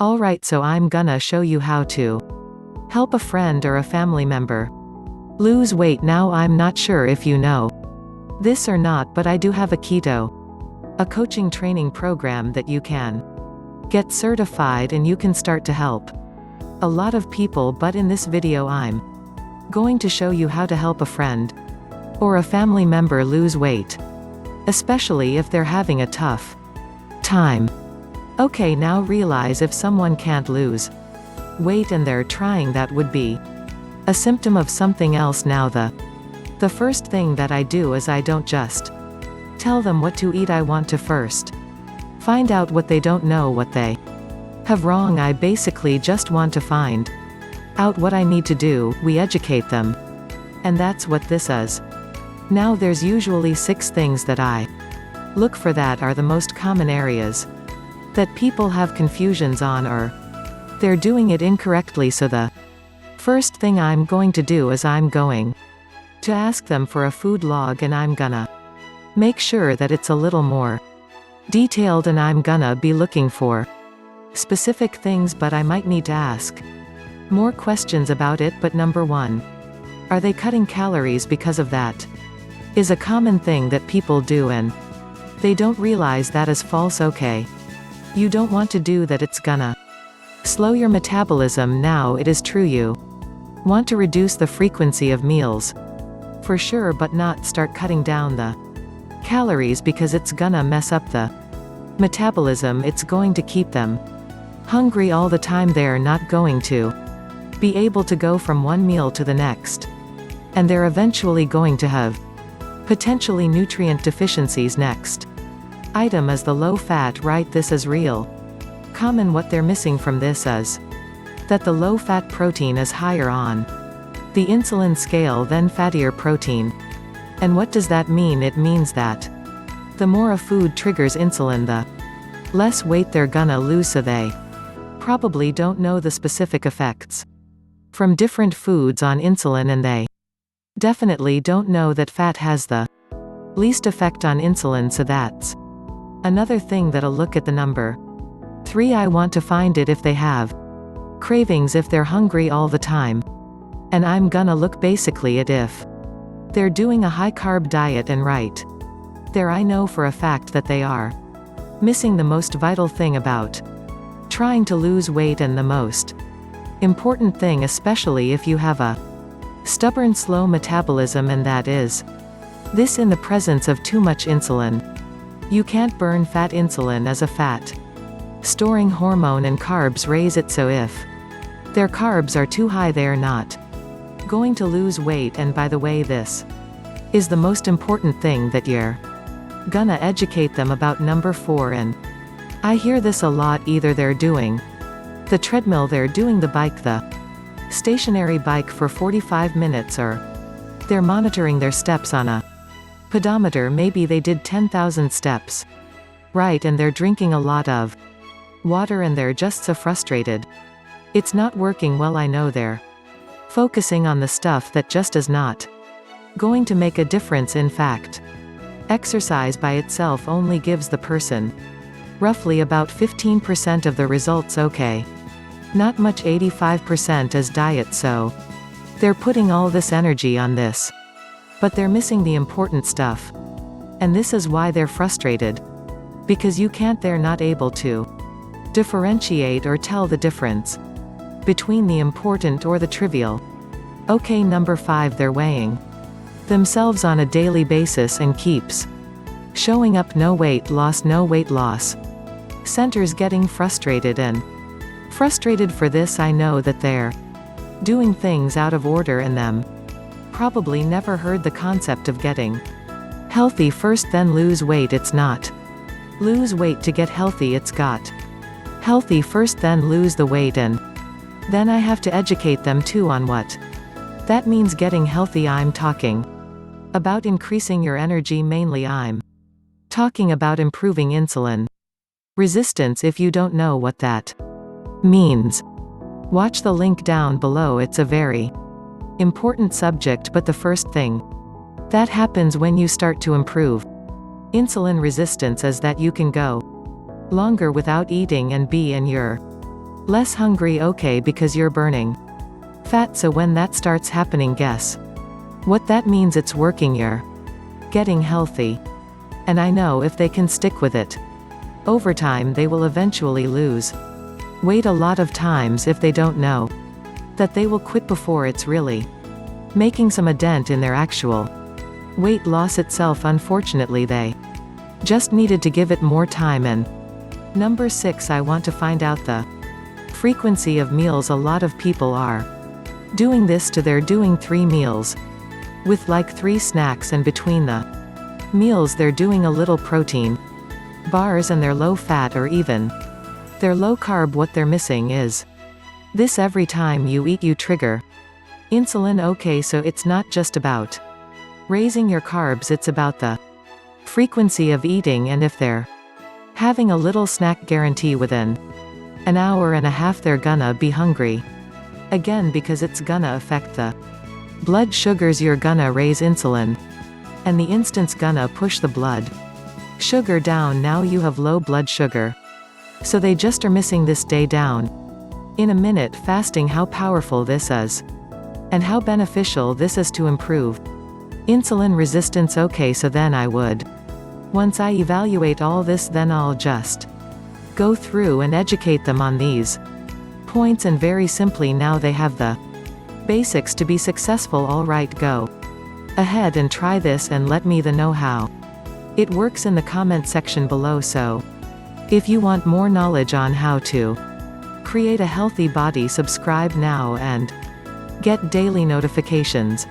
Alright, so I'm gonna show you how to help a friend or a family member lose weight. Now I'm not sure if you know this or not, but I do have a coaching training program that you can get certified and you can start to help a lot of people. But in this video I'm going to show you how to help a friend or a family member lose weight, especially if they're having a tough time. Okay, now realize if someone can't lose weight and they're trying, that would be a symptom of something else. Now the first thing that I do is I don't just tell them what to eat. I want to first find out what they don't know, what they have wrong. I basically just want to find out what I need to do. We educate them. And that's what this is. Now there's usually 6 things that I look for that are the most common areas that people have confusions on, or they're doing it incorrectly. So the first thing I'm going to do is I'm going to ask them for a food log, and I'm gonna make sure that it's a little more detailed, and I'm gonna be looking for specific things, but I might need to ask more questions about it. But number 1, are they cutting calories? Because of that is a common thing that people do, and they don't realize that is false. Okay, you don't want to do that. It's gonna slow your metabolism. Now it is true you want to reduce the frequency of meals for sure, but not start cutting down the calories, because it's gonna mess up the metabolism. It's going to keep them hungry all the time. They're not going to be able to go from one meal to the next, and they're eventually going to have potentially nutrient deficiencies. Next item is the low fat. Right, this is real common. What they're missing from this is that the low fat protein is higher on the insulin scale than fattier protein. And what does that mean? It means that the more a food triggers insulin, the less weight they're gonna lose. So they probably don't know the specific effects from different foods on insulin, and they definitely don't know that fat has the least effect on insulin. So that's another thing that'll look at the number 3. I want to find it if they have cravings, if they're hungry all the time. And I'm gonna look basically at if they're doing a high carb diet, and right there I know for a fact that they are missing the most vital thing about trying to lose weight, and the most important thing, especially if you have a stubborn slow metabolism, and that is this: in the presence of too much insulin, you can't burn fat. Insulin is a fat storing hormone, and carbs raise it. So if their carbs are too high, they're not going to lose weight. And by the way, this is the most important thing that you're gonna educate them about. Number 4, and I hear this a lot: either they're doing the treadmill, they're doing the bike, the stationary bike for 45 minutes, or they're monitoring their steps on a pedometer. Maybe they did 10,000 steps. Right, and they're drinking a lot of water, and they're just so frustrated. It's not working well. I know they're focusing on the stuff that just is not going to make a difference. In fact, exercise by itself only gives the person roughly about 15% of the results. Okay, not much. 85% is diet. So they're putting all this energy on this, but they're missing the important stuff. And this is why they're frustrated, because they're not able to differentiate or tell the difference between the important or the trivial. Okay, number 5, they're weighing themselves on a daily basis and keeps showing up no weight loss, no weight loss centers. Getting frustrated for this. I know that they're doing things out of order, and them probably never heard the concept of getting healthy first, then lose weight. It's not lose weight to get healthy, it's got healthy first, then lose the weight, and then I have to educate them too on what that means. Getting healthy, I'm talking about increasing your energy mainly. I'm talking about improving insulin resistance. If you don't know what that means, watch the link down below. It's a very important subject. But the first thing that happens when you start to improve insulin resistance is that you can go longer without eating and be in your Less hungry, okay, because you're burning fat, so when that starts happening, guess what that means? It's working, you're getting healthy. And I know if they can stick with it, over time they will eventually lose weight. A lot of times if they don't know that, they will quit before it's really making some a dent in their actual weight loss itself. Unfortunately, they just needed to give it more time. And number 6, I want to find out the frequency of meals. A lot of people are doing this to they're doing 3 meals with like 3 snacks, and between the meals they're doing a little protein bars, and they're low fat or even they're low carb. What they're missing is this: every time you eat you trigger insulin. Okay, so it's not just about raising your carbs, it's about the frequency of eating, and if they're having a little snack, guarantee within an hour and a half they're gonna be hungry again, because it's gonna affect the blood sugars. You're gonna raise insulin, and the instant's gonna push the blood sugar down. Now you have low blood sugar, so they just are missing this day down in a minute. Fasting, how powerful this is and how beneficial this is to improve insulin resistance. Okay, so then I would, once I evaluate all this, then I'll just go through and educate them on these points, and very simply now they have the basics to be successful. Alright, go ahead and try this and let me know how it works in the comment section below. So if you want more knowledge on how to create a healthy body, subscribe now and get daily notifications.